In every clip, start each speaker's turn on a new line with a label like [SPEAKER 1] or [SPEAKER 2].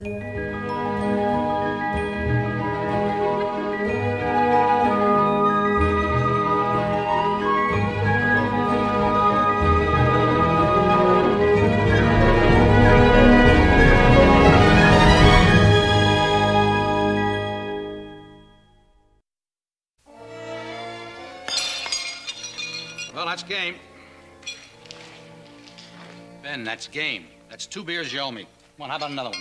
[SPEAKER 1] Well, that's game. Ben, that's game. That's 2 beers you owe me. Come on, how about another one?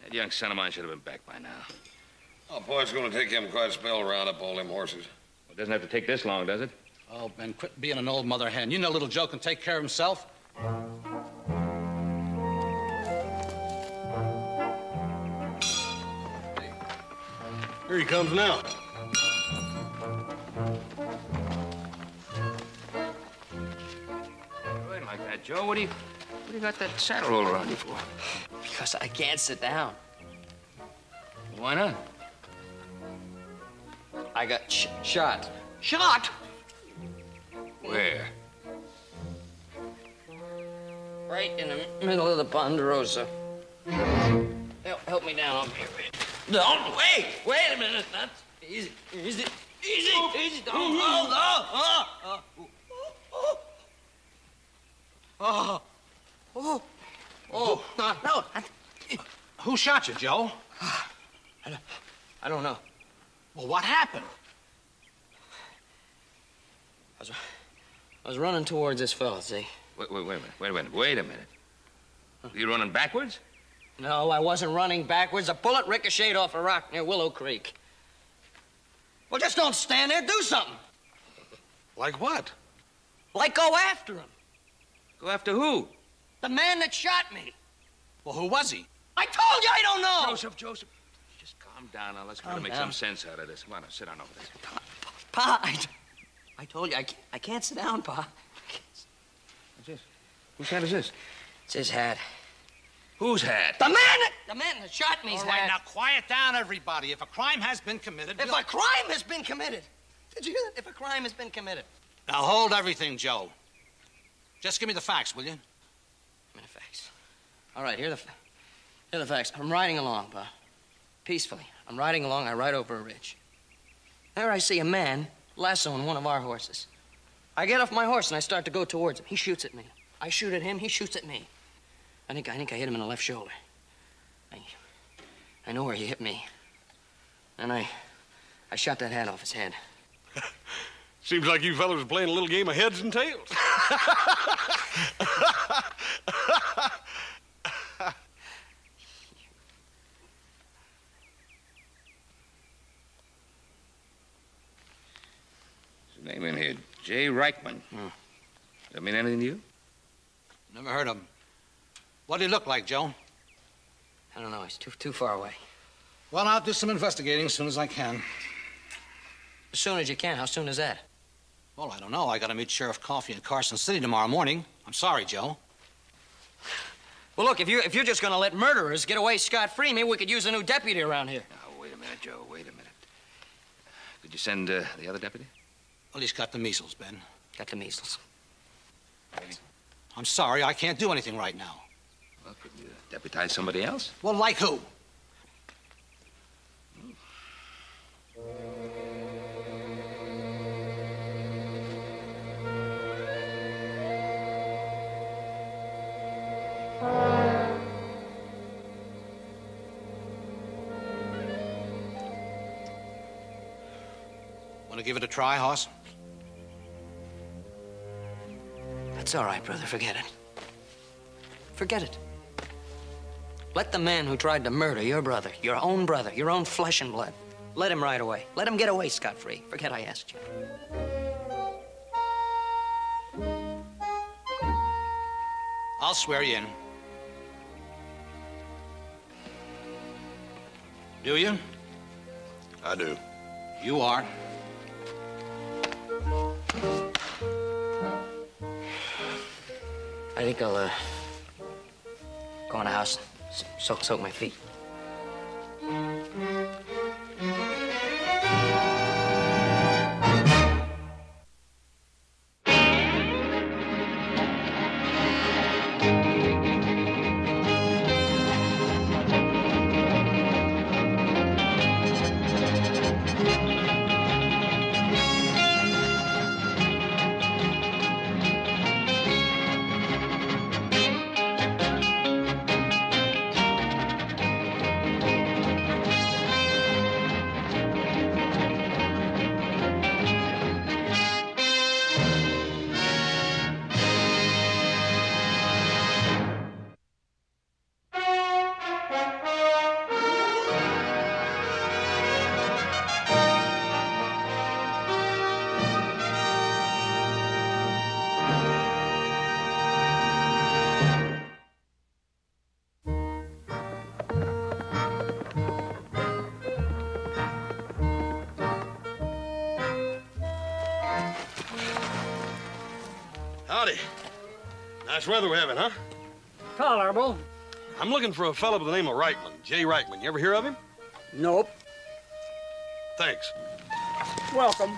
[SPEAKER 2] That young son of mine should have been back by now.
[SPEAKER 3] Oh, boy, it's going to take him quite a spell to round up all them horses.
[SPEAKER 2] Well, it doesn't have to take this long, does it?
[SPEAKER 1] Oh, Ben, quit being an old mother hen. You know little Joe can take care of himself.
[SPEAKER 4] Here he comes now.
[SPEAKER 2] Wait like that, Joe. What do you got that saddle roll around you for?
[SPEAKER 5] Because I can't sit down.
[SPEAKER 2] Why not?
[SPEAKER 5] I got shot.
[SPEAKER 1] Shot?
[SPEAKER 2] Where?
[SPEAKER 5] Right in the middle of the Ponderosa. Help me down. Don't wait a minute. That's easy. Don't. No.
[SPEAKER 1] Who shot you, Joe?
[SPEAKER 5] I don't know.
[SPEAKER 1] Well, what happened?
[SPEAKER 5] I was running towards this fella, see?
[SPEAKER 2] Wait a minute. You running backwards?
[SPEAKER 5] No, I wasn't running backwards. A bullet ricocheted off a rock near Willow Creek. Well, just don't stand there. Do something.
[SPEAKER 4] Like what?
[SPEAKER 5] Like go after him.
[SPEAKER 2] Go after who?
[SPEAKER 5] The man that shot me.
[SPEAKER 1] Well, who was he?
[SPEAKER 5] I told you I don't know.
[SPEAKER 2] Joseph. Just calm down now. Let's try to make some sense out of this. Come on, now, sit down over there.
[SPEAKER 5] Pa, I told you I can't sit down, Pa.
[SPEAKER 2] What's this? Whose hat is this?
[SPEAKER 5] It's his hat.
[SPEAKER 2] Whose hat?
[SPEAKER 5] The man that shot me's
[SPEAKER 1] All right,
[SPEAKER 5] hat.
[SPEAKER 1] now quiet down, everybody. If a crime has been committed...
[SPEAKER 5] If a crime has been committed. Did you hear that? If a crime has been committed.
[SPEAKER 1] Now, hold everything, Joe. Just give me the facts, will you?
[SPEAKER 5] Give me the facts. All right, here are the facts. I'm riding along, Pa. Peacefully. I'm riding along. I ride over a ridge. There I see a man lassoing one of our horses. I get off my horse and I start to go towards him. He shoots at me. I shoot at him. He shoots at me. I think I hit him in the left shoulder. I know where he hit me. And I shot that hat off his head.
[SPEAKER 4] Seems like you fellas are playing a little game of heads and tails.
[SPEAKER 2] His name in here, J. Reichman. Does that mean anything to you?
[SPEAKER 1] Never heard of him. What did he look like, Joe?
[SPEAKER 5] I don't know. He's too far away.
[SPEAKER 1] Well, I'll do some investigating as soon as I can.
[SPEAKER 5] As soon as you can. How soon is that?
[SPEAKER 1] Well, I don't know. I got to meet Sheriff Coffey in Carson City tomorrow morning. I'm sorry, Joe.
[SPEAKER 5] Well, look, if you're just going to let murderers get away scot-free, maybe we could use a new deputy around here.
[SPEAKER 2] Now, wait a minute, Joe. Wait a minute. Could you send the other deputy?
[SPEAKER 1] Well, he's got the measles, Ben.
[SPEAKER 5] Got the measles.
[SPEAKER 2] Maybe.
[SPEAKER 1] I'm sorry. I can't do anything right now.
[SPEAKER 2] Well, could you deputize somebody else?
[SPEAKER 1] Well, like who? Want to give it a try, Hoss?
[SPEAKER 5] That's all right, brother. Forget it. Forget it. Let the man who tried to murder your brother, your own flesh and blood, let him ride away. Let him get away scot-free. Forget I asked you.
[SPEAKER 1] I'll swear you in. Do you?
[SPEAKER 4] I do.
[SPEAKER 1] You are.
[SPEAKER 5] I think I'll, go in the house, soak my feet.
[SPEAKER 4] Howdy. Nice weather we're having, huh?
[SPEAKER 6] Tolerable.
[SPEAKER 4] I'm looking for a fellow by the name of Reichman, Jay Reichman. You ever hear of him?
[SPEAKER 6] Nope.
[SPEAKER 4] Thanks.
[SPEAKER 6] Welcome.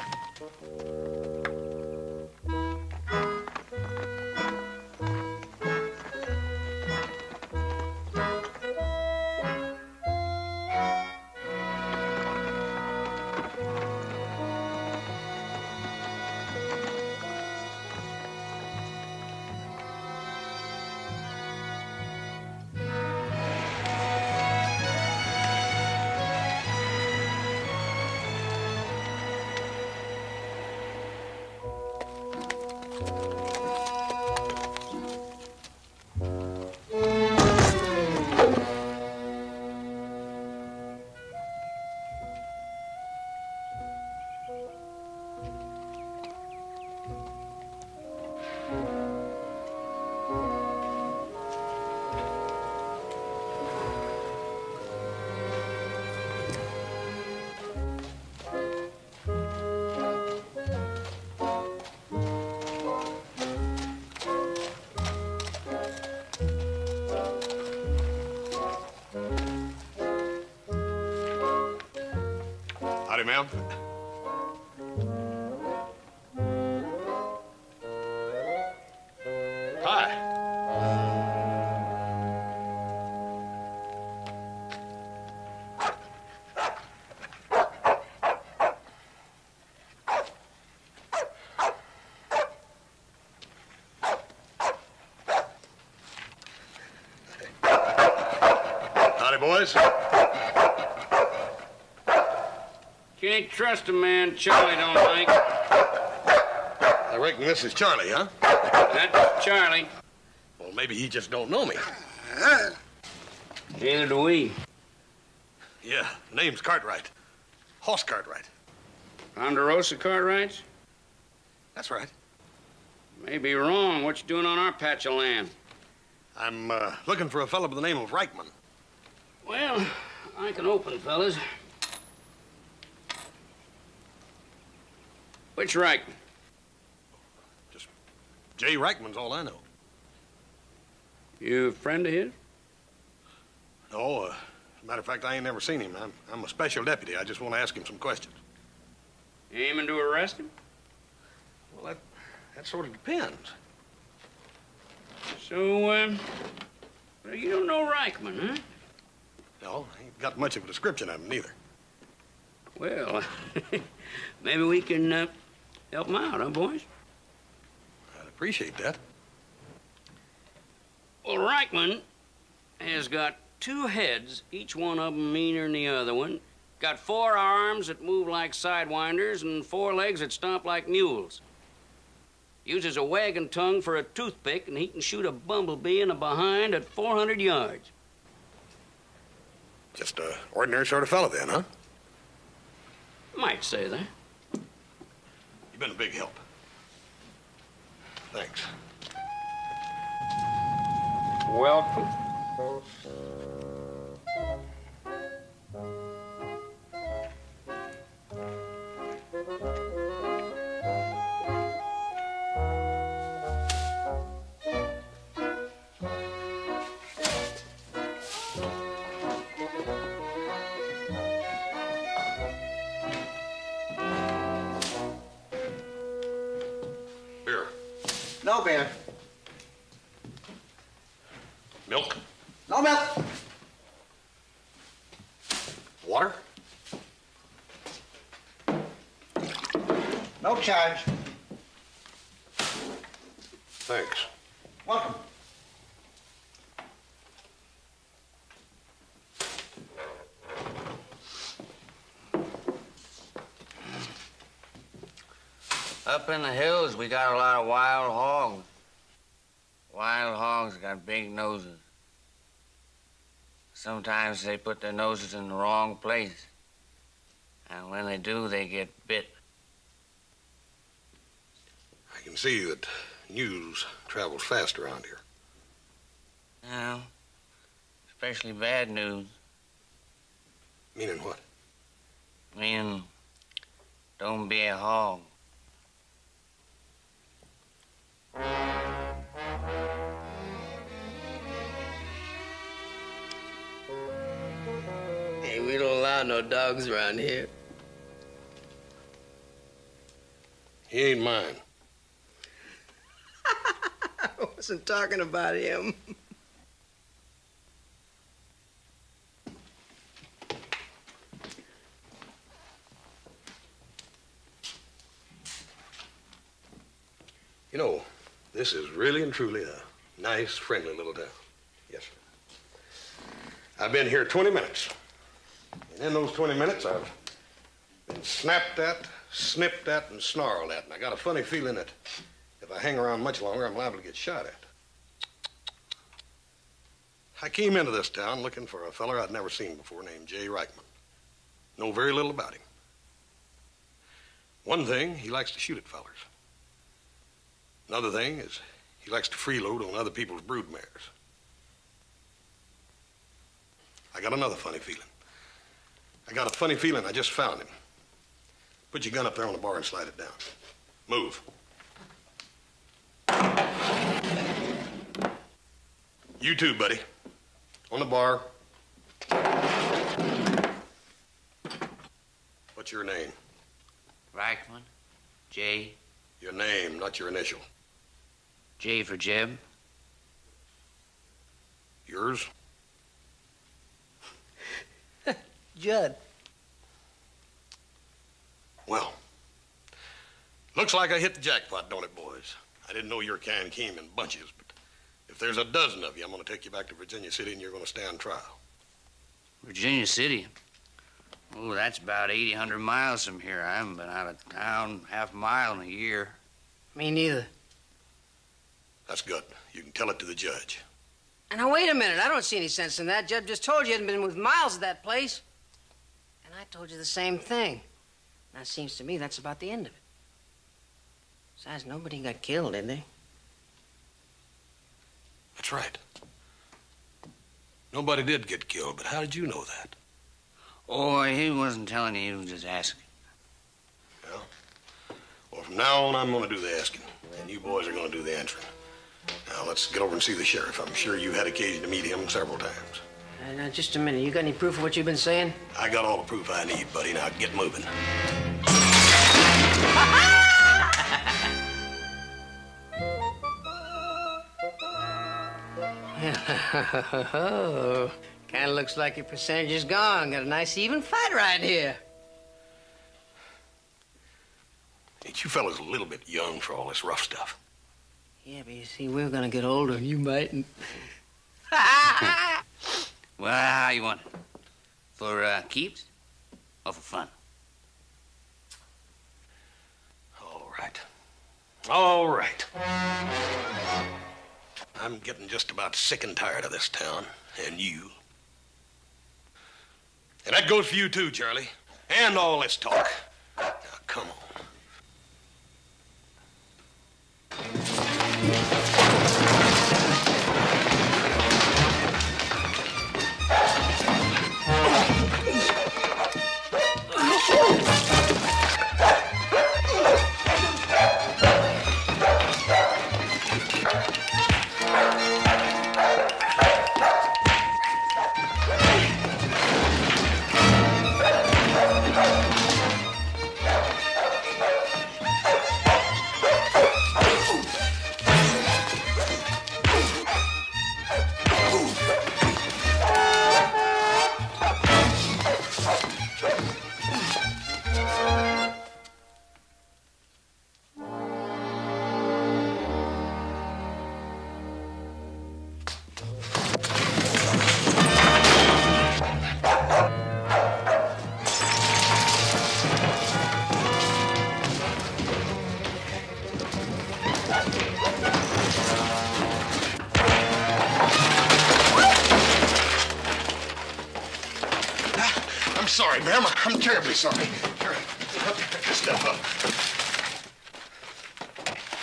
[SPEAKER 4] Howdy, ma'am. Hi. Howdy, boys.
[SPEAKER 7] Can't trust a man Charlie don't like.
[SPEAKER 4] I reckon this is Charlie, huh?
[SPEAKER 7] That's Charlie.
[SPEAKER 4] Well, maybe he just don't know me.
[SPEAKER 7] Neither do we.
[SPEAKER 4] Yeah, name's Cartwright. Hoss Cartwright.
[SPEAKER 7] Ponderosa Cartwrights?
[SPEAKER 4] That's right.
[SPEAKER 7] May be wrong. What you doing on our patch of land?
[SPEAKER 4] I'm looking for a fellow by the name of Reichman.
[SPEAKER 7] Well, I can open, fellas. Which Reichman?
[SPEAKER 4] Just Jay Reichman's all I know.
[SPEAKER 7] You a friend of his?
[SPEAKER 4] No, as a matter of fact, I ain't never seen him. I'm a special deputy. I just want to ask him some questions.
[SPEAKER 7] You aiming to arrest him?
[SPEAKER 4] Well, that sort of depends.
[SPEAKER 7] So, well, you don't know Reichman, huh?
[SPEAKER 4] No, I ain't got much of a description of him, neither.
[SPEAKER 7] Well, maybe we can help him out, huh, boys?
[SPEAKER 4] I'd appreciate that.
[SPEAKER 7] Well, Reichman has got 2 heads, each one of them meaner than the other one. Got 4 arms that move like sidewinders and 4 legs that stomp like mules. Uses a wagon tongue for a toothpick, and he can shoot a bumblebee in the behind at 400 yards.
[SPEAKER 4] Just a ordinary sort of fellow then, huh?
[SPEAKER 7] Might say that.
[SPEAKER 4] You've been a big help. Thanks.
[SPEAKER 7] Welcome.
[SPEAKER 4] Beer.
[SPEAKER 8] No beer.
[SPEAKER 4] Milk.
[SPEAKER 8] No milk.
[SPEAKER 4] Water.
[SPEAKER 8] No charge.
[SPEAKER 4] Thanks.
[SPEAKER 8] Welcome.
[SPEAKER 9] Up in the hills, we got a lot of wild hogs. Wild hogs got big noses. Sometimes they put their noses in the wrong place. And when they do, they get bit.
[SPEAKER 4] I can see that news travels fast around here.
[SPEAKER 9] Now, especially bad news.
[SPEAKER 4] Meaning what?
[SPEAKER 9] Meaning, don't be a hog.
[SPEAKER 5] allow no dogs around here.
[SPEAKER 4] He ain't mine.
[SPEAKER 5] I wasn't talking about him.
[SPEAKER 4] You know, this is really and truly a nice, friendly little town. Yes, sir. I've been here 20 minutes. And in those 20 minutes, I've been snapped at, snipped at, and snarled at. And I got a funny feeling that if I hang around much longer, I'm liable to get shot at. I came into this town looking for a feller I'd never seen before named Jay Reichman. Know very little about him. One thing, he likes to shoot at fellers. Another thing is he likes to freeload on other people's brood mares. I got another funny feeling. I got a funny feeling I just found him. Put your gun up there on the bar and slide it down. Move. You too, buddy. On the bar. What's your name?
[SPEAKER 9] Reichman. J.
[SPEAKER 4] Your name, not your initial.
[SPEAKER 9] J for Jeb.
[SPEAKER 4] Yours?
[SPEAKER 5] Judd.
[SPEAKER 4] Well, looks like I hit the jackpot, don't it, boys? I didn't know your kind came in bunches, but if there's a dozen of you, I'm going to take you back to Virginia City and you're going to stand trial.
[SPEAKER 9] Virginia City? Oh, that's about 800 miles from here. I haven't been out of town half a mile in a year.
[SPEAKER 5] Me neither.
[SPEAKER 4] That's good. You can tell it to the judge.
[SPEAKER 5] And now, wait a minute. I don't see any sense in that. Jeb just told you he hadn't been within miles of that place. And I told you the same thing. Now, it seems to me that's about the end of it. Besides, nobody got killed, did they?
[SPEAKER 4] That's right. Nobody did get killed, but how did you know that?
[SPEAKER 9] Oh, he wasn't telling you. He was just asking.
[SPEAKER 4] Yeah? Well, from now on, I'm going to do the asking, and you boys are going to do the answering. Now, let's get over and see the sheriff. I'm sure you had occasion to meet him several times.
[SPEAKER 5] Now, just a minute. You got any proof of what you've been saying?
[SPEAKER 4] I got all the proof I need, buddy. Now, get moving.
[SPEAKER 5] Kind of looks like your percentage is gone. Got a nice even fight right here.
[SPEAKER 4] Ain't you fellas a little bit young for all this rough stuff?
[SPEAKER 5] Yeah, but you see, we're gonna get older and you mightn't.
[SPEAKER 9] Well, how you want it? For keeps or for fun?
[SPEAKER 4] All right. All right. I'm getting just about sick and tired of this town, and you. And that goes for you too, Charlie. And all this talk. Now, come on. Sorry, ma'am. I'm terribly sorry. Here, pick this stuff up.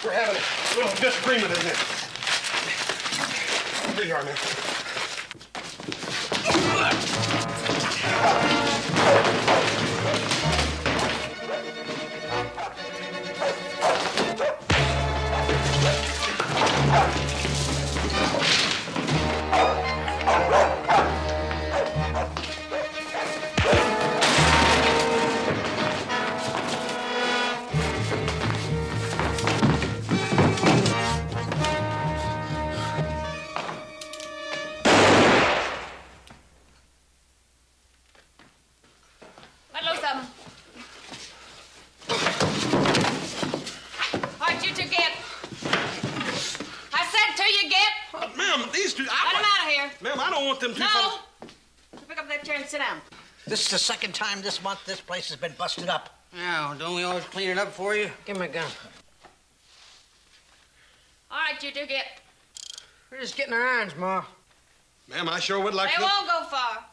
[SPEAKER 4] We're having a little disagreement, isn't it? Here you are, ma'am.
[SPEAKER 10] Pick up that chair and sit down.
[SPEAKER 8] This is the second time this month this place has been busted up.
[SPEAKER 9] Now, don't we always clean it up for you?
[SPEAKER 5] Give me a gun.
[SPEAKER 10] All right, you two get.
[SPEAKER 5] We're just getting our irons, Ma.
[SPEAKER 4] Ma'am, I sure would like
[SPEAKER 10] They
[SPEAKER 4] to...
[SPEAKER 10] won't go far.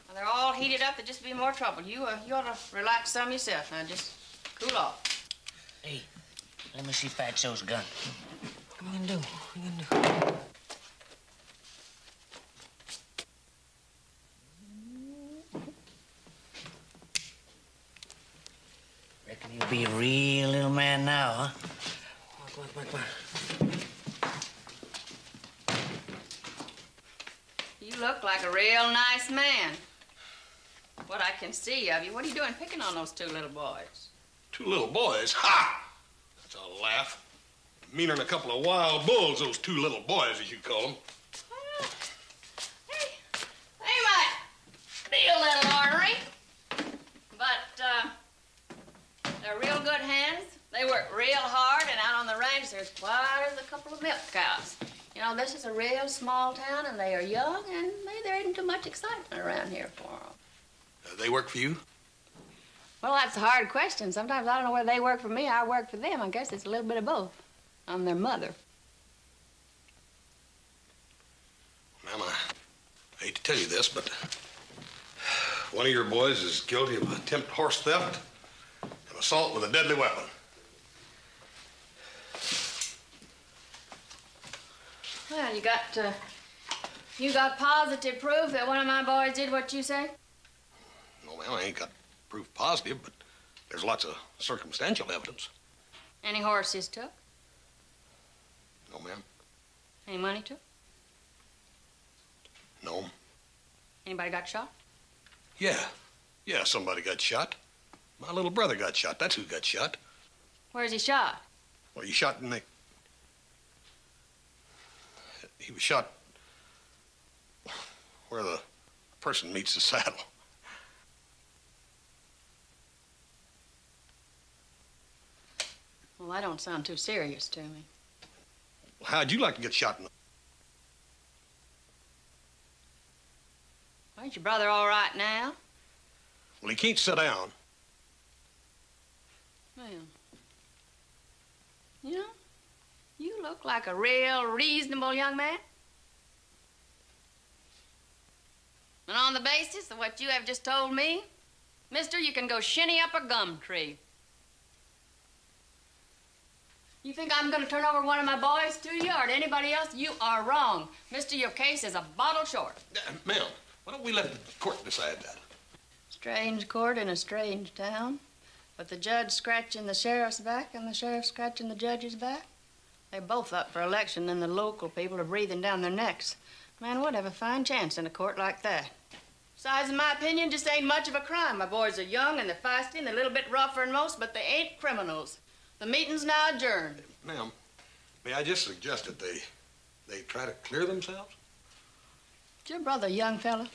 [SPEAKER 10] Well, they're all heated up. There'd just be more trouble. You ought to relax some yourself. Now, just cool off.
[SPEAKER 9] Hey, let me see Fatso's gun.
[SPEAKER 5] What are you gonna do? What are you gonna do?
[SPEAKER 9] Reckon you'll be a real little man now, huh?
[SPEAKER 5] Come on.
[SPEAKER 10] You look like a real nice man. What I can see of you. What are you doing picking on those two little boys?
[SPEAKER 4] Two little boys? Ha! That's a laugh. Meaner than a couple of wild bulls, those two little boys, as you call them.
[SPEAKER 10] They might be a little ornery, but they're real good hands. They work real hard, and out on the range there's quite a couple of milk cows. You know, this is a real small town, and they are young, and there isn't too much excitement around here for them.
[SPEAKER 4] They work for you?
[SPEAKER 10] Well, that's a hard question. Sometimes I don't know whether they work for me or I work for them. I guess it's a little bit of both. I'm their mother.
[SPEAKER 4] Ma'am, I hate to tell you this, but one of your boys is guilty of attempted horse theft and assault with a deadly weapon.
[SPEAKER 10] Well, you got positive proof that one of my boys did what you say?
[SPEAKER 4] No, ma'am, I ain't got proof positive, but there's lots of circumstantial evidence.
[SPEAKER 10] Any horses took?
[SPEAKER 4] No, ma'am.
[SPEAKER 10] Any money took?
[SPEAKER 4] No.
[SPEAKER 10] Anybody got shot?
[SPEAKER 4] Yeah, somebody got shot. My little brother got shot. That's who got shot.
[SPEAKER 10] Where's he shot?
[SPEAKER 4] Well, he shot in the... He was shot where the person meets the saddle.
[SPEAKER 10] Well, that don't sound too serious to me.
[SPEAKER 4] How'd you like to get shot in the...
[SPEAKER 10] Well, ain't your brother all right now?
[SPEAKER 4] Well, he can't sit down.
[SPEAKER 10] Well, you know, you look like a real reasonable young man. And on the basis of what you have just told me, mister, you can go shinny up a gum tree. You think I'm going to turn over one of my boys to you or to anybody else? You are wrong. Mister, your case is a bottle short.
[SPEAKER 4] Ma'am, why don't we let the court decide that?
[SPEAKER 10] Strange court in a strange town. But the judge scratching the sheriff's back and the sheriff scratching the judge's back. They're both up for election and the local people are breathing down their necks. Man would have a fine chance in a court like that. Besides, in my opinion, just ain't much of a crime. My boys are young and they're feisty and they're a little bit rougher than most, but they ain't criminals. The meeting's now adjourned.
[SPEAKER 4] Ma'am, may I just suggest that they try to clear themselves?
[SPEAKER 10] Is your brother a young fella?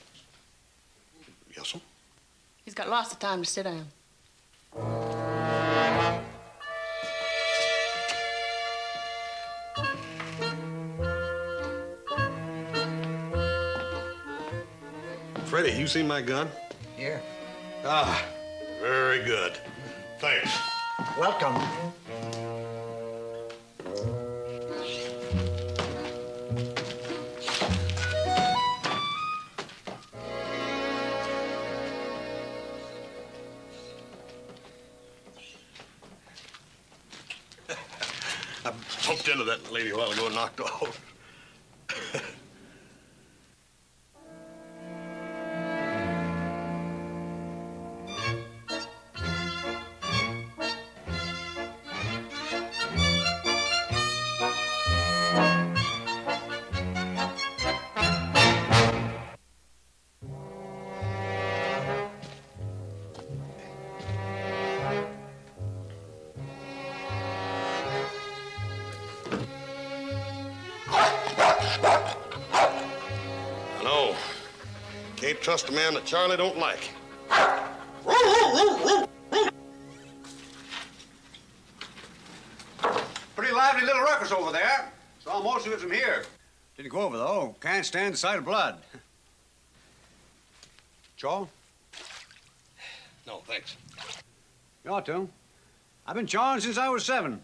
[SPEAKER 4] Yes, ma'am.
[SPEAKER 10] He's got lots of time to sit down.
[SPEAKER 4] Freddie, you seen my gun?
[SPEAKER 8] Here.
[SPEAKER 4] Ah, very good. Thanks.
[SPEAKER 8] Welcome.
[SPEAKER 4] I bumped into that lady a while ago and knocked off. Can't trust a man that Charlie don't like.
[SPEAKER 11] Pretty lively little ruckus over there. Saw most of it from here. Didn't go over, though. Can't stand the sight of blood. Chaw?
[SPEAKER 4] No, thanks.
[SPEAKER 11] You ought to. I've been chawing since I was 7.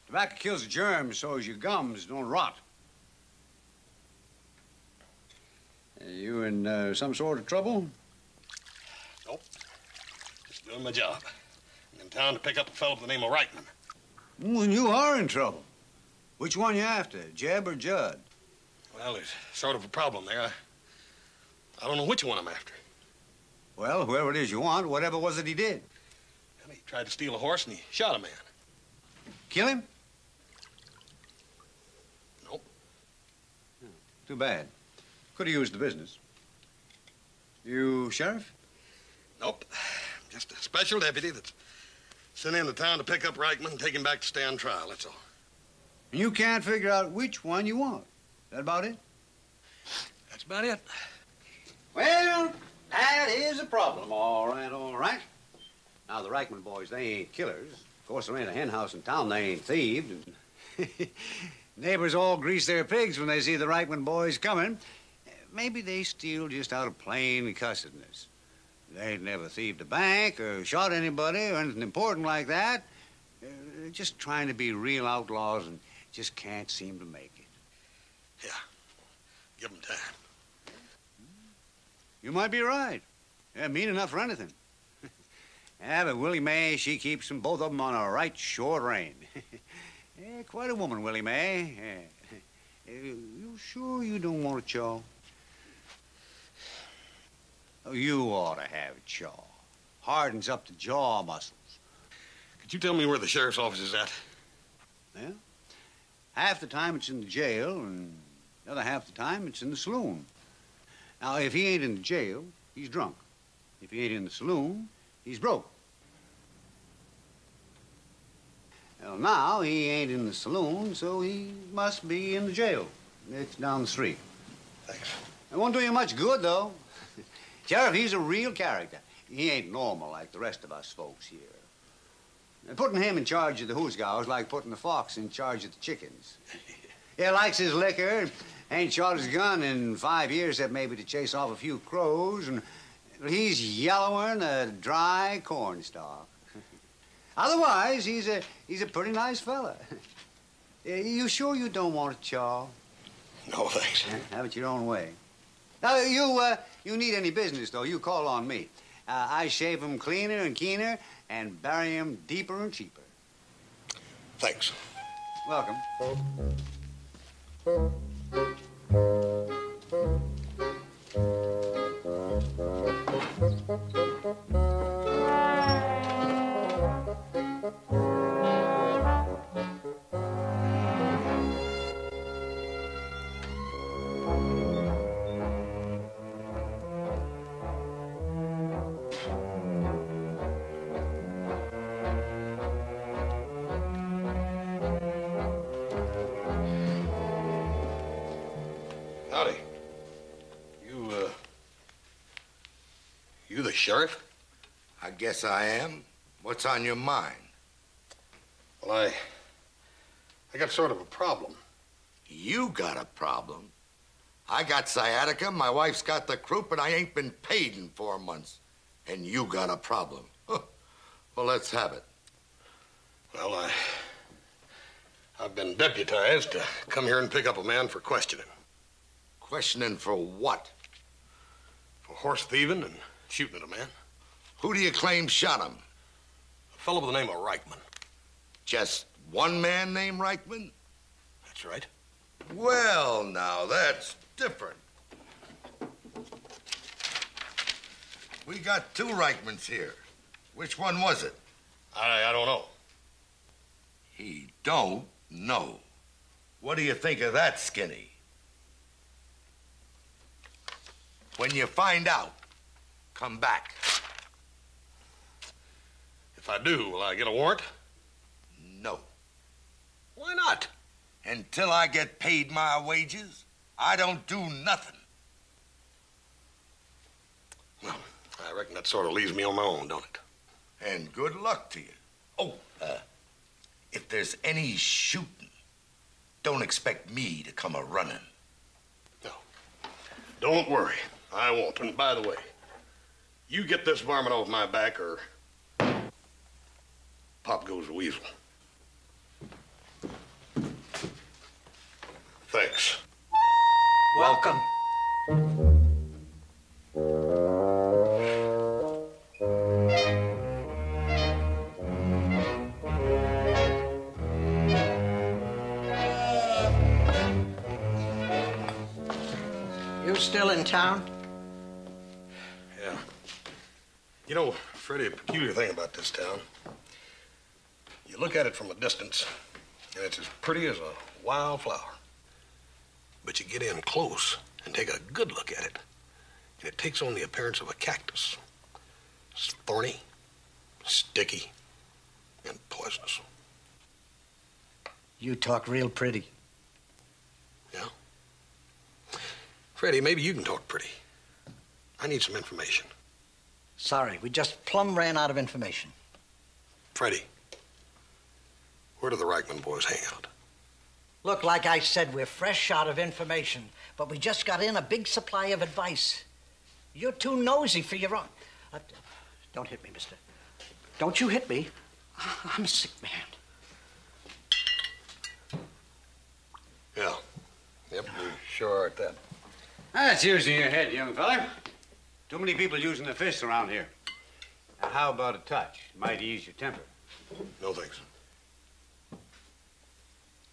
[SPEAKER 11] Tobacco kills the germs so as your gums don't rot. You in some sort of trouble?
[SPEAKER 4] Nope. Just doing my job. I'm in town to pick up a fellow by the name of Reitman.
[SPEAKER 11] Well, you are in trouble. Which one you after, Jeb or Judd?
[SPEAKER 4] Well, there's sort of a problem there. I don't know which one I'm after.
[SPEAKER 11] Well, whoever it is you want, whatever was it he did?
[SPEAKER 4] Well, he tried to steal a horse and he shot a man.
[SPEAKER 11] Kill him?
[SPEAKER 4] Nope.
[SPEAKER 11] Too bad. Could have used the business. You sheriff?
[SPEAKER 4] Nope. Just a special deputy that's sent into town to pick up Reichman and take him back to stand trial, that's all.
[SPEAKER 11] And you can't figure out which one you want. That about it?
[SPEAKER 4] That's about it.
[SPEAKER 11] Well, that is a problem, all right, all right. Now, the Reichman boys, they ain't killers. Of course, there ain't a hen house in town they ain't thieved. Neighbors all grease their pigs when they see the Reichman boys coming. Maybe they steal just out of plain cussedness. They ain't never thieved a bank or shot anybody or anything important like that. They're just trying to be real outlaws and just can't seem to make it.
[SPEAKER 4] Yeah. Give them time.
[SPEAKER 11] You might be right. They're mean enough for anything. Yeah, but Willie Mae, she keeps them, both of them, on a right short rein. Yeah, quite a woman, Willie Mae. Yeah. You sure you don't want a chaw? Oh, you ought to have a chaw. Hardens up the jaw muscles.
[SPEAKER 4] Could you tell me where the sheriff's office is at?
[SPEAKER 11] Well, half the time it's in the jail, and the other half the time it's in the saloon. Now, if he ain't in the jail, he's drunk. If he ain't in the saloon, he's broke. Well, now he ain't in the saloon, so he must be in the jail. It's down the street.
[SPEAKER 4] Thanks.
[SPEAKER 11] It won't do you much good, though. Sheriff, he's a real character. He ain't normal like the rest of us folks here. And putting him in charge of the hoosgow is like putting the fox in charge of the chickens. He likes his liquor, ain't shot his gun in 5 years, except maybe to chase off a few crows, and he's yellower than a dry cornstalk. Otherwise, he's a pretty nice fella. You sure you don't want a chaw?
[SPEAKER 4] No, thanks.
[SPEAKER 11] Have it your own way. Now, you need any business, though, you call on me. I shave 'em cleaner and keener and bury 'em deeper and cheaper.
[SPEAKER 4] Thanks.
[SPEAKER 11] Welcome.
[SPEAKER 4] Howdy. You the sheriff?
[SPEAKER 12] I guess I am. What's on your mind?
[SPEAKER 4] Well, I got sort of a problem.
[SPEAKER 12] You got a problem? I got sciatica, my wife's got the croup, and I ain't been paid in 4 months. And you got a problem. Huh. Well, let's have it.
[SPEAKER 4] Well, I've been deputized to come here and pick up a man for questioning.
[SPEAKER 12] Questioning for what?
[SPEAKER 4] For horse thieving and shooting at a man.
[SPEAKER 12] Who do you claim shot him?
[SPEAKER 4] A fellow by the name of Reichman.
[SPEAKER 12] Just one man named Reichman?
[SPEAKER 4] That's right.
[SPEAKER 12] Well, now, that's different. We got 2 Reichmans here. Which one was it?
[SPEAKER 4] I don't know.
[SPEAKER 12] He don't know. What do you think of that, Skinny? When you find out, come back.
[SPEAKER 4] If I do, will I get a warrant?
[SPEAKER 12] No.
[SPEAKER 4] Why not?
[SPEAKER 12] Until I get paid my wages, I don't do nothing.
[SPEAKER 4] Well, I reckon that sort of leaves me on my own, don't it?
[SPEAKER 12] And good luck to you. Oh, if there's any shooting, don't expect me to come a-running.
[SPEAKER 4] No. Don't worry. I won't. And by the way, You get this varmint off my back, or pop goes the weasel. Thanks.
[SPEAKER 8] Welcome. You still in town?
[SPEAKER 4] Yeah. You know, Freddie, a peculiar thing about this town. You look at it from a distance, and it's as pretty as a wild flower. But you get in close and take a good look at it, and it takes on the appearance of a cactus. It's thorny, sticky, and poisonous.
[SPEAKER 8] You talk real pretty.
[SPEAKER 4] Yeah? Freddie, maybe you can talk pretty. I need some information.
[SPEAKER 8] Sorry, we just plumb ran out of information.
[SPEAKER 4] Freddie, where do the Reichman boys hang out?
[SPEAKER 8] Look, like I said, we're fresh out of information, but we just got in a big supply of advice. You're too nosy for your own. Don't hit me, mister. Don't you hit me. I'm a sick man.
[SPEAKER 4] Yeah. Yep, we sure are at that.
[SPEAKER 11] That's using your head, young fella. Too many people using their fists around here. Now, how about a touch? Might ease your temper.
[SPEAKER 4] No thanks.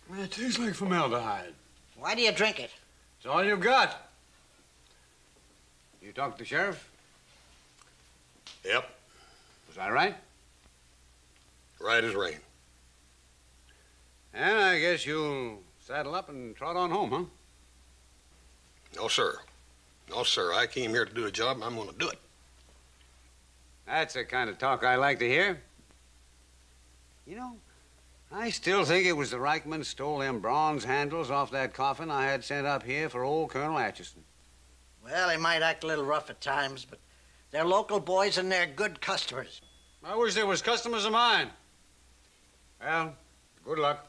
[SPEAKER 11] Well, it tastes like formaldehyde.
[SPEAKER 8] Why do you drink it?
[SPEAKER 11] It's all you got. You talked to the sheriff?
[SPEAKER 4] Yep.
[SPEAKER 11] Was I right?
[SPEAKER 4] Right as rain.
[SPEAKER 11] And I guess you'll saddle up and trot on home, huh?
[SPEAKER 4] No, sir. No, sir. I came here to do a job, and I'm going to do it.
[SPEAKER 11] That's the kind of talk I like to hear. You know, I still think it was the Reichmans stole them bronze handles off that coffin I had sent up here for old Colonel Atchison.
[SPEAKER 8] Well, they might act a little rough at times, but they're local boys and they're good customers.
[SPEAKER 11] I wish they was customers of mine. Well, good luck.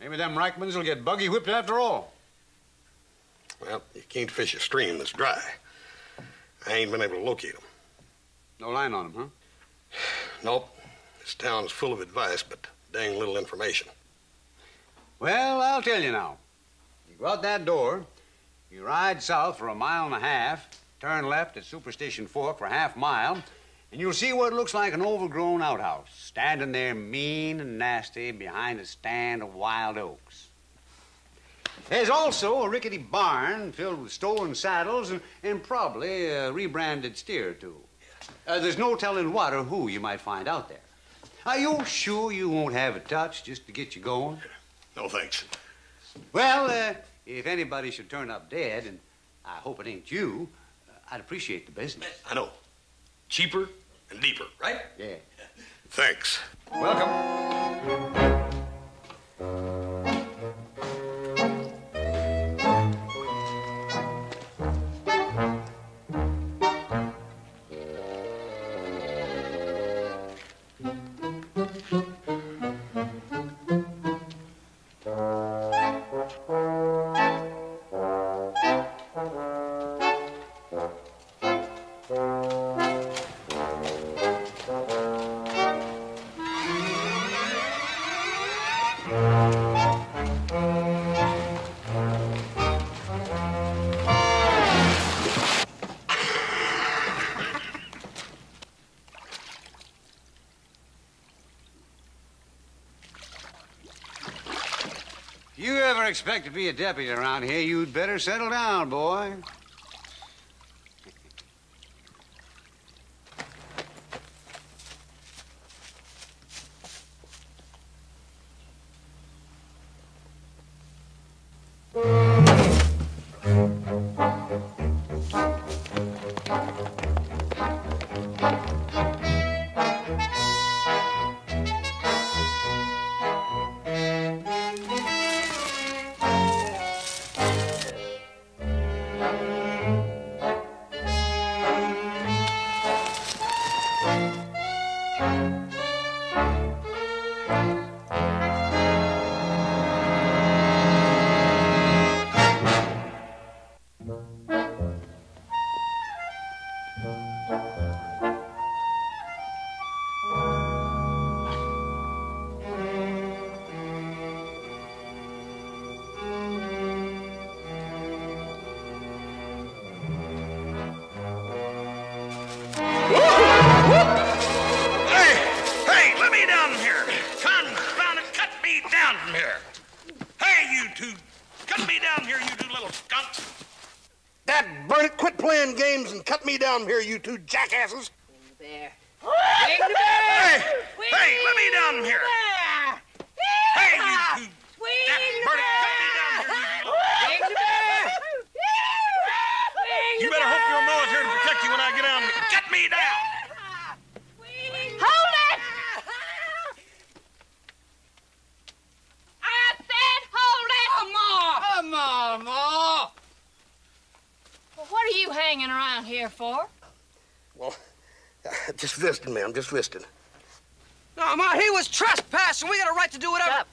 [SPEAKER 11] Maybe them Reichmans will get buggy whipped after all.
[SPEAKER 4] Well, you can't fish a stream that's dry. I ain't been able to locate them.
[SPEAKER 11] No line on them, huh?
[SPEAKER 4] Nope. This town is full of advice, but dang little information.
[SPEAKER 11] Well, I'll tell you now. You go out that door, you ride south for 1.5 miles, turn left at Superstition Fork for 1/2 mile, and you'll see what looks like an overgrown outhouse, standing there mean and nasty behind a stand of wild oaks. There's also a rickety barn filled with stolen saddles and probably a rebranded steer or two. There's no telling what or who you might find out there. Are you sure you won't have a touch just to get you going?
[SPEAKER 4] No, thanks.
[SPEAKER 11] Well, if anybody should turn up dead, and I hope it ain't you, I'd appreciate the business.
[SPEAKER 4] I know. Cheaper and deeper, right?
[SPEAKER 11] Yeah.
[SPEAKER 4] Thanks.
[SPEAKER 11] Welcome. If you ever expect to be a deputy around here, you'd better settle down, boy.
[SPEAKER 4] playing games and cut me down here, you two jackasses?
[SPEAKER 5] There.
[SPEAKER 4] Hey! Hey, let me down here! Hey, you two! Bertie, cut me down here, you better hope your mother's here to protect you when I get down here. Cut me down!
[SPEAKER 10] Hold it! I said hold it!
[SPEAKER 9] Come on, Ma.
[SPEAKER 10] Well, what are you hanging around here for?
[SPEAKER 4] Well, just visiting, ma'am, just visiting.
[SPEAKER 5] No, Ma, he was trespassing. We got a right to do whatever.
[SPEAKER 10] Shut up.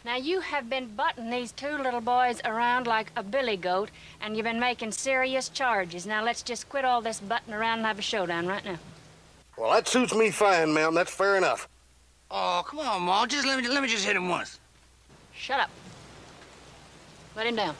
[SPEAKER 10] Now, you have been butting these two little boys around like a billy goat, and you've been making serious charges. Now, let's just quit all this butting around and have a showdown right now.
[SPEAKER 4] Well, that suits me fine, ma'am. That's fair enough.
[SPEAKER 9] Oh, come on, Ma. Just let me just hit him once.
[SPEAKER 10] Shut up. Let him down.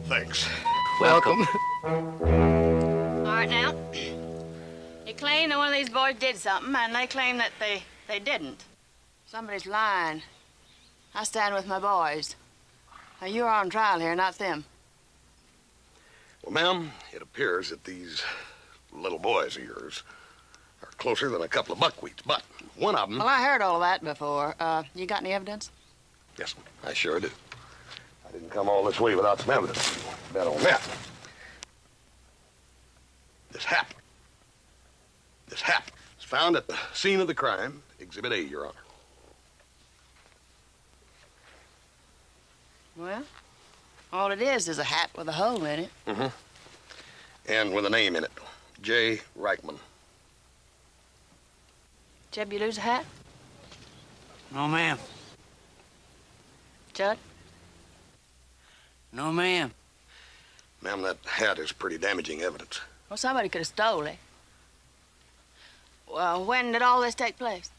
[SPEAKER 4] Thanks.
[SPEAKER 5] Welcome.
[SPEAKER 10] All right, now. You claim that one of these boys did something, and they claim that they didn't. Somebody's lying. I stand with my boys. Now, you're on trial here, not them.
[SPEAKER 4] Well, ma'am, it appears that these little boys of yours are closer than a couple of buckwheats, but one of them...
[SPEAKER 10] Well, I heard all of that before. You got any evidence?
[SPEAKER 4] Yes, I sure do. I didn't come all this way without some evidence. Bet on that. This hat. This hat was found at the scene of the crime, Exhibit A, Your Honor.
[SPEAKER 10] Well, all it is a hat with a hole in it.
[SPEAKER 4] Mm-hmm. And with a name in it. J. Reichman.
[SPEAKER 10] Jeb, you lose a hat?
[SPEAKER 9] No, ma'am.
[SPEAKER 10] Judd?
[SPEAKER 9] No, ma'am.
[SPEAKER 4] Ma'am, that hat is pretty damaging evidence.
[SPEAKER 10] Well, somebody could have stole it. Well, when did all this take place?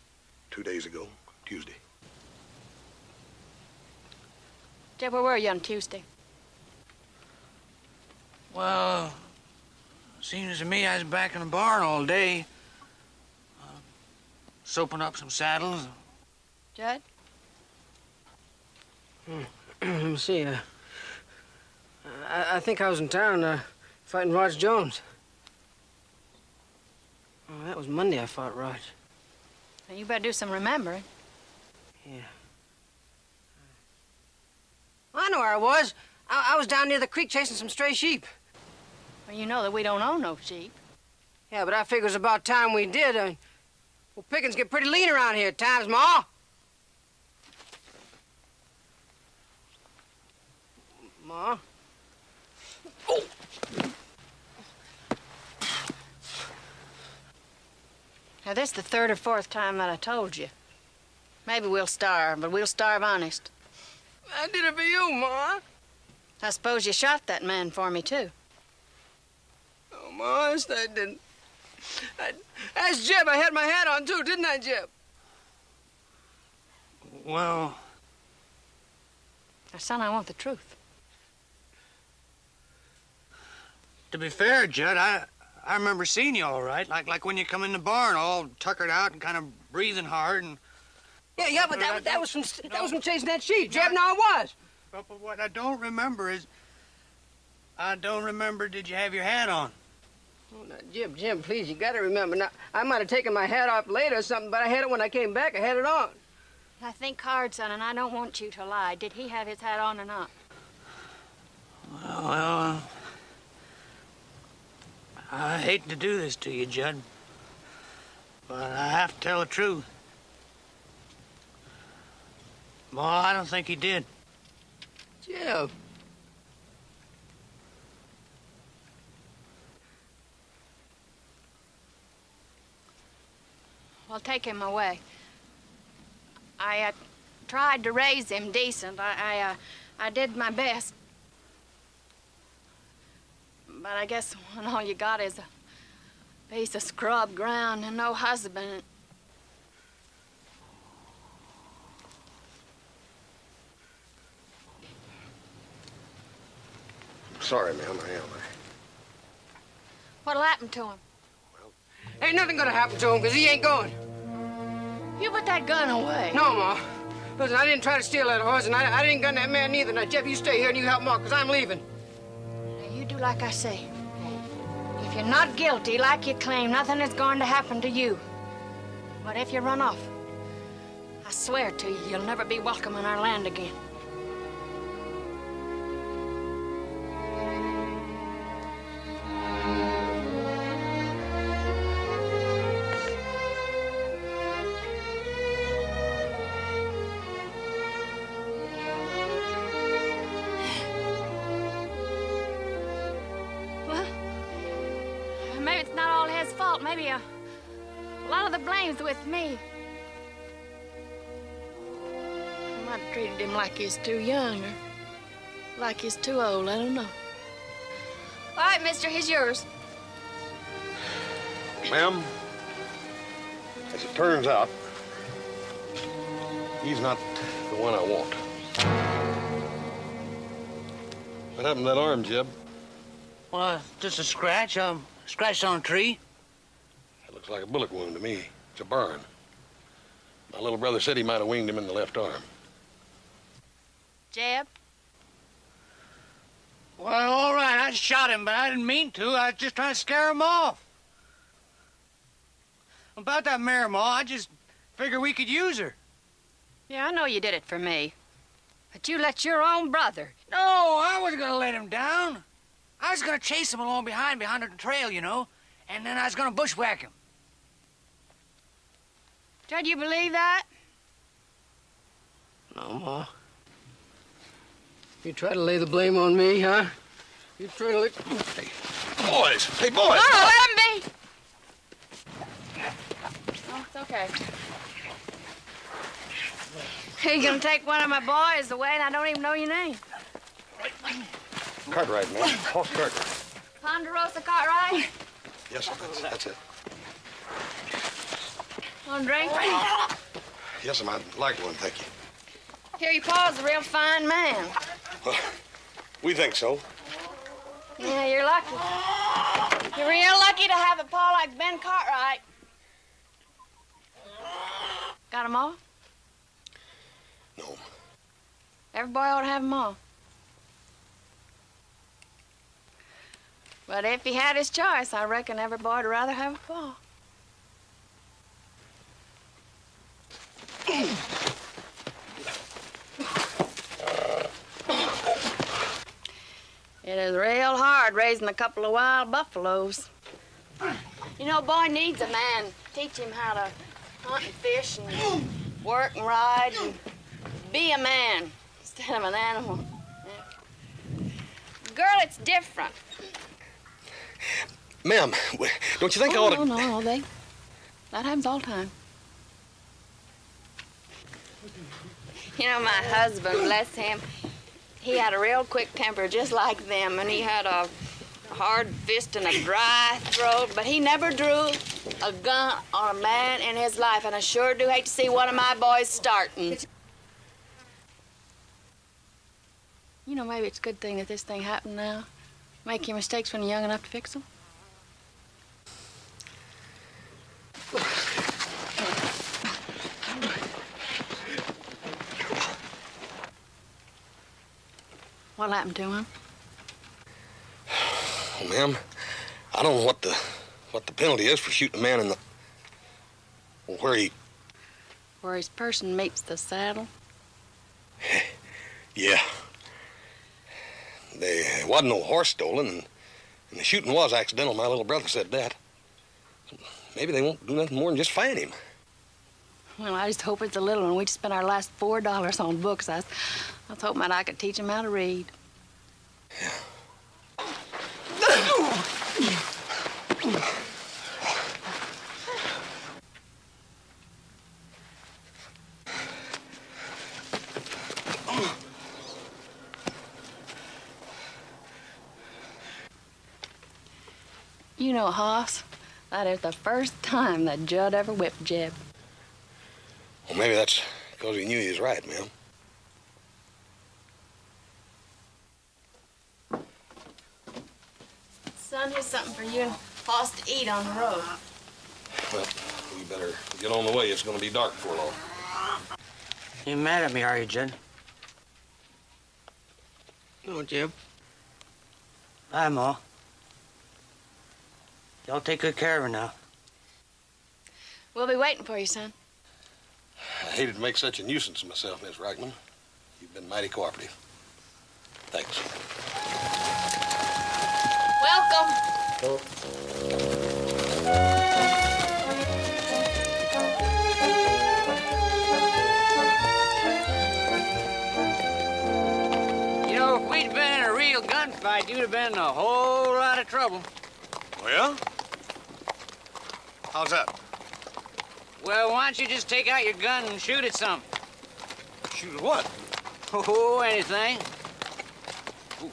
[SPEAKER 4] 2 days ago, Tuesday.
[SPEAKER 10] Jeb, where were you on Tuesday?
[SPEAKER 9] Well, seems to me I was back in the barn all day, soaping up some saddles.
[SPEAKER 10] Judd?
[SPEAKER 5] Let me see. I think I was in town fighting Raj Jones. Oh, that was Monday I fought Raj.
[SPEAKER 10] Now, you better do some remembering.
[SPEAKER 5] Yeah. I know where I was. I was down near the creek chasing some stray sheep.
[SPEAKER 10] Well, you know that we don't own no sheep.
[SPEAKER 5] Yeah, but I figure it's about time we did. Well, pickings get pretty lean around here at times, Ma. Ma? Oh!
[SPEAKER 10] Now, this is the third or fourth time that I told you. Maybe we'll starve, but we'll starve honest.
[SPEAKER 5] I did it for you, Ma.
[SPEAKER 10] I suppose you shot that man for me, too.
[SPEAKER 5] Oh, Ma, I didn't. Ask Jeb. I had my hat on, too, didn't I, Jeb?
[SPEAKER 9] Well...
[SPEAKER 10] Now, son, I want the truth.
[SPEAKER 9] To be fair, Judd, I remember seeing you all right. Like when you come in the barn all tuckered out and kind of breathing hard and...
[SPEAKER 5] Yeah, but that was from chasing that sheep, Jeb. Now it was.
[SPEAKER 9] But what I don't remember is... did you have your hat on?
[SPEAKER 5] Oh, now, Jim, please, you gotta remember. Now, I might have taken my hat off later or something, but I had it when I came back. I had it on.
[SPEAKER 10] I think hard, son, and I don't want you to lie. Did he have his hat on or not?
[SPEAKER 9] Well, I hate to do this to you, Judd, but I have to tell the truth. Well, I don't think he did.
[SPEAKER 5] Jeb.
[SPEAKER 10] Well, take him away. I tried to raise him decent. I did my best. But I guess when all you got is a piece of scrub ground and no husband.
[SPEAKER 4] Sorry, ma'am, I am.
[SPEAKER 10] What'll happen to him?
[SPEAKER 5] Ain't nothing gonna happen to him, because he ain't going.
[SPEAKER 10] You put that gun away.
[SPEAKER 5] No, Ma. Listen, I didn't try to steal that horse, and I didn't gun that man neither. Now, Jeff, you stay here and you help Ma, because I'm leaving.
[SPEAKER 10] Now, you do like I say. If you're not guilty, like you claim, nothing is going to happen to you. But if you run off, I swear to you, you'll never be welcome in our land again. Maybe it's not all his fault. Maybe a lot of the blame's with me. I might have treated him like he's too young or like he's too old. I don't know. All right, mister, he's yours.
[SPEAKER 4] Ma'am, as it turns out, he's not the one I want. What happened to that arm, Jeb?
[SPEAKER 9] Well, just a scratch. Scratched on a tree.
[SPEAKER 4] It looks like a bullet wound to me. It's a burn. My little brother said he might have winged him in the left arm.
[SPEAKER 10] Jeb?
[SPEAKER 9] Well, all right, I shot him, but I didn't mean to. I was just trying to scare him off. About that mare, Ma, I just figured we could use her.
[SPEAKER 10] Yeah, I know you did it for me. But you let your own brother.
[SPEAKER 9] No, I wasn't gonna let him down. I was gonna chase him along behind the trail, you know, and then I was gonna bushwhack him.
[SPEAKER 10] Jud, you believe that?
[SPEAKER 5] No, Ma. You try to lay the blame on me, huh? You try to lick...
[SPEAKER 4] Hey, boys! Hey, boys!
[SPEAKER 10] No, let him be! Oh, it's okay. You're gonna take one of my boys away and I don't even know your name.
[SPEAKER 4] Cartwright, man. Horse Cartwright.
[SPEAKER 10] Ponderosa Cartwright?
[SPEAKER 4] Yes, sir. That's it.
[SPEAKER 10] Want a drink?
[SPEAKER 4] Yes, sir. I'd like one, thank you.
[SPEAKER 10] Here, your pa's a real fine man.
[SPEAKER 4] Well, we think so.
[SPEAKER 10] Yeah, you're lucky. You're real lucky to have a pa like Ben Cartwright. Got 'em all?
[SPEAKER 4] No.
[SPEAKER 10] Every boy ought to have 'em all. But if he had his choice, I reckon every boy'd rather have a pa. It is real hard raising a couple of wild buffaloes. You know, a boy needs a man. Teach him how to hunt and fish and work and ride and be a man instead of an animal. Yeah. Girl, it's different.
[SPEAKER 4] Ma'am, don't you think I ought to...
[SPEAKER 10] No, that happens all the time. You know, my husband, bless him, he had a real quick temper just like them, and he had a hard fist and a dry throat, but he never drew a gun on a man in his life, and I sure do hate to see one of my boys starting. You know, maybe it's a good thing that this thing happened now. Make your mistakes when you're young enough to fix them. What happened to him?
[SPEAKER 4] Well, ma'am, I don't know what the penalty is for shooting a man in the...
[SPEAKER 10] Where his person meets the saddle?
[SPEAKER 4] Yeah. There wasn't no horse stolen, and the shooting was accidental. My little brother said that. Maybe they won't do nothing more than just fine him.
[SPEAKER 10] Well, I just hope it's a little one. We just spent our last $4 on books. I was hoping that I could teach him how to read.
[SPEAKER 4] Yeah.
[SPEAKER 10] You know, Hoss, that is the first time that Judd ever whipped Jeb.
[SPEAKER 4] Well, maybe that's because he knew he was right, ma'am.
[SPEAKER 10] Son, here's something for you and Hoss to eat on the road.
[SPEAKER 4] Well, we better get on the way. It's going to be dark before long.
[SPEAKER 5] You mad at me, are you, Judd?
[SPEAKER 6] No, Jeb.
[SPEAKER 5] Bye, Ma. Y'all take good care of her now.
[SPEAKER 10] We'll be waiting for you, son.
[SPEAKER 4] I hated to make such a nuisance of myself, Miss Reichman. You've been mighty cooperative. Thanks.
[SPEAKER 10] Welcome.
[SPEAKER 7] You know, if we'd been in a real gunfight, you'd have been in a whole lot of trouble.
[SPEAKER 4] Well? How's that?
[SPEAKER 7] Well, why don't you just take out your gun and shoot at something?
[SPEAKER 4] Shoot at what?
[SPEAKER 7] Oh, anything. Ooh.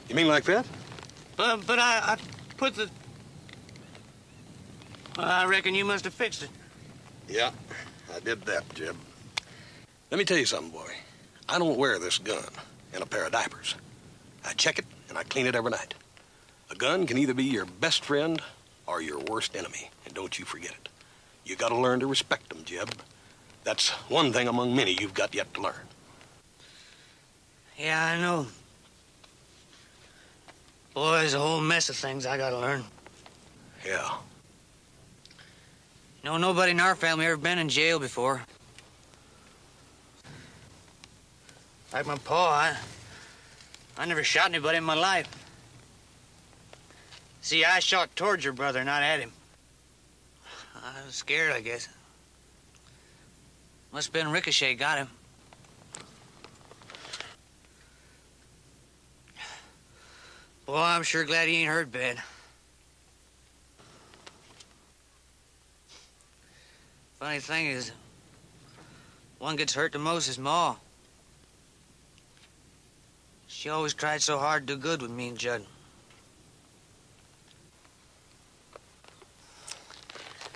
[SPEAKER 4] You mean like that?
[SPEAKER 5] But I put the... I reckon you must have fixed it.
[SPEAKER 4] Yeah, I did that, Jeb. Let me tell you something, boy. I don't wear this gun in a pair of diapers. I check it and I clean it every night. A gun can either be your best friend or your worst enemy, and don't you forget it. You gotta learn to respect them, Jeb. That's one thing among many you've got yet to learn.
[SPEAKER 5] Yeah, I know. Boy, there's a whole mess of things I gotta learn.
[SPEAKER 4] Yeah.
[SPEAKER 5] You know, nobody in our family ever been in jail before. Like my pa, I never shot anybody in my life. See, I shot towards your brother, not at him. I was scared, I guess. Must have been Ricochet got him. Boy, I'm sure glad he ain't hurt bad. Funny thing is, one gets hurt the most is Ma. She always tried so hard to do good with me and Judd.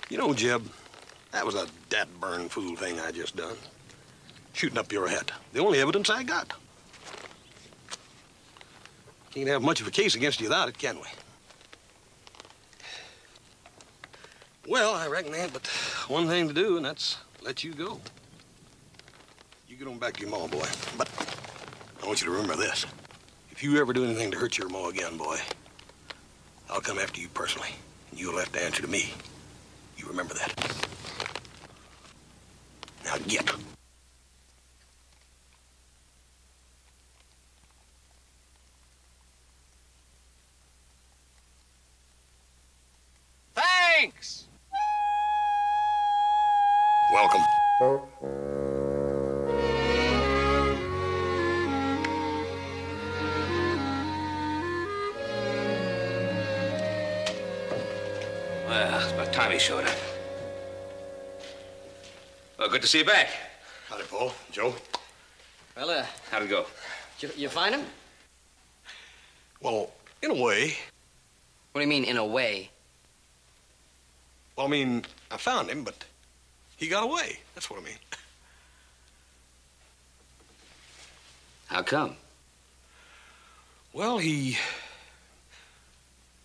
[SPEAKER 4] You know, Jeb, that was a dat-burn fool thing I just done. Shooting up your head. The only evidence I got. Can't have much of a case against you without it, can we? Well, I reckon there ain't but one thing to do, and that's let you go. You get on back to your ma, boy. But I want you to remember this. If you ever do anything to hurt your ma again, boy, I'll come after you personally, and you'll have to answer to me. You remember that. Now get.
[SPEAKER 7] Thanks!
[SPEAKER 4] Welcome.
[SPEAKER 2] Well, it's about time he showed up. Well, good to see you back.
[SPEAKER 4] Howdy, Paul. Joe?
[SPEAKER 5] Well,
[SPEAKER 2] How'd it go?
[SPEAKER 5] you find him?
[SPEAKER 4] Well, in a way.
[SPEAKER 5] What do you mean, in a way?
[SPEAKER 4] Well, I mean, I found him, but he got away. That's what I mean.
[SPEAKER 2] How come?
[SPEAKER 4] Well, he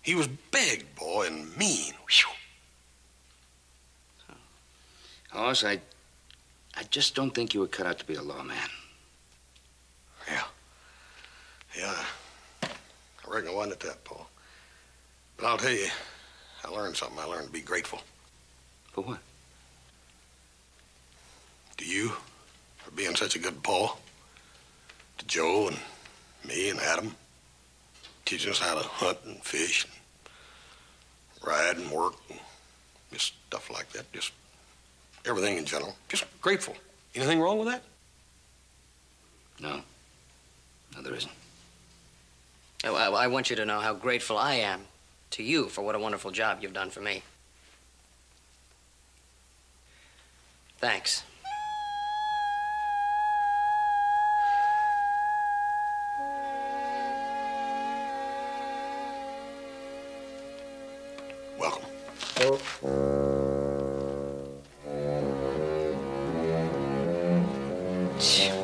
[SPEAKER 4] was big, boy, and mean. Whew.
[SPEAKER 2] Hoss, I just don't think you were cut out to be a lawman.
[SPEAKER 4] Yeah, I reckon I wasn't at that, Paul. But I'll tell you, I learned something. I learned to be grateful.
[SPEAKER 2] For what?
[SPEAKER 4] To you, for being such a good Paul. To Joe and me and Adam. Teaching us how to hunt and fish and ride and work and just stuff like that. Just everything in general. Just grateful. Anything wrong with that?
[SPEAKER 2] No. No, there isn't.
[SPEAKER 5] I want you to know how grateful I am to you for what a wonderful job you've done for me. Thanks.
[SPEAKER 4] Welcome.
[SPEAKER 5] Phew.